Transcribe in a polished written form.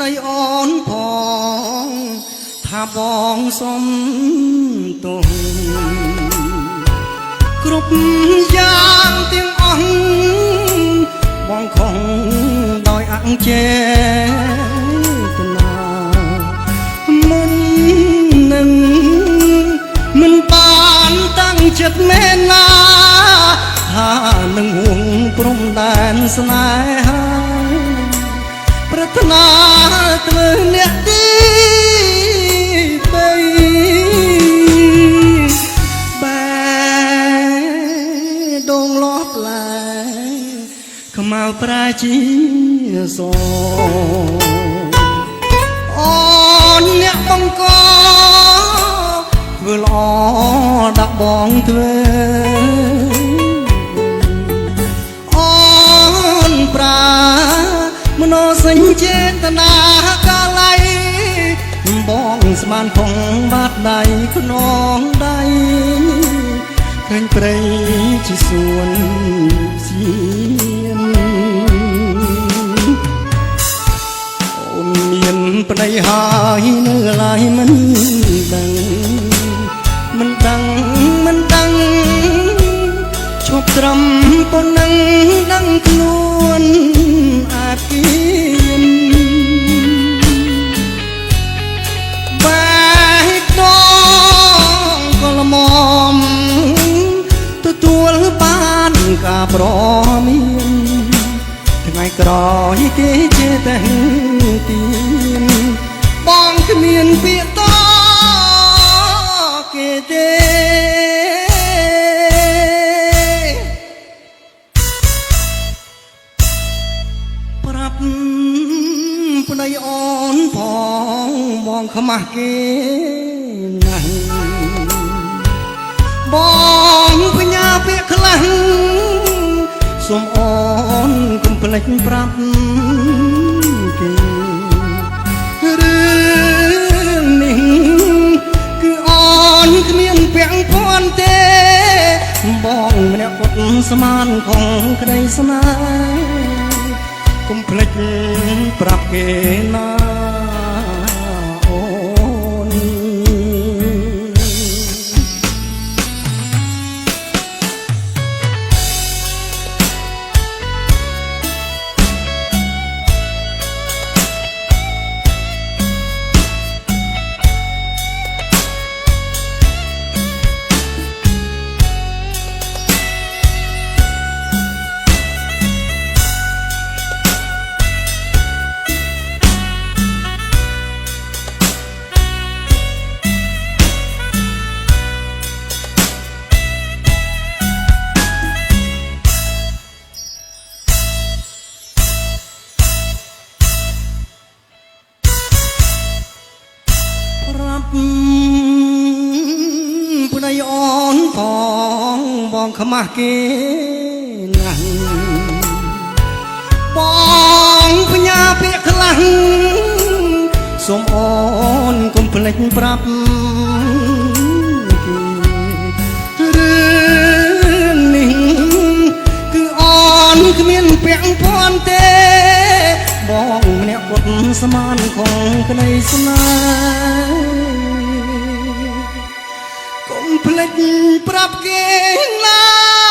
ដីអូនផងថាបងសុំទោសគ្រប់យ៉ាងទាំងអស់បងខំដោយអង្ជេតនាមុននឹងមិនបានតាំងចិត្តមែនណាថានឹងហួងព្រំដែនស្នេហាប្រាថ្នាធ្វើអ្នកទីបែដងលោះឡាយខ្មៅប្រាជាសអូនអ្នកបង្កធ្វើល្អដាក់បងធ្វើអូនប្រាមនោសញ្ចេតនាកាល័យបងស្មានផងបាត់ដៃខ្នងដៃឃើញព្រៃជាសួនសៀនអូនមានប្តីហើយនៅឡើយមិនដឹងឈប់ត្រឹមប៉ុណ្ណឹងដឹងខ្លួនអាគៀនបែកដងក៏ល្មមទទួលបានការប្រមានថ្ងៃក្រោយគេចេះតែទៀនបងគ្មានពាក្យតគេទេប្រាប់ប្តីអូនផងបងខ្មាស់គេណាស់បងបញ្ញាពាក្យខ្លះសូមអូនកុំភ្លេចប្រាប់គេរឿងនេះគឺអូនគ្មានពាក់ព័ន្ធទេបងម្នាក់គាត់ស្មានของក្តីស្នេហ៍កុំភ្លេចប្រាប់គេណាអូនប្តីអូនផងបងខ្មាស់គេណាស់បងបញ្ញាពាក្យខ្លះសូមអូនកុំភ្លេចប្រាប់គេរឿងនេះគឺអូនគ្មានពាក់ព័ន្ធទេបងម្នាក់គាត់ស្មានของក្តីស្នេហ៍កុំភ្លេចប្រាប់គេណា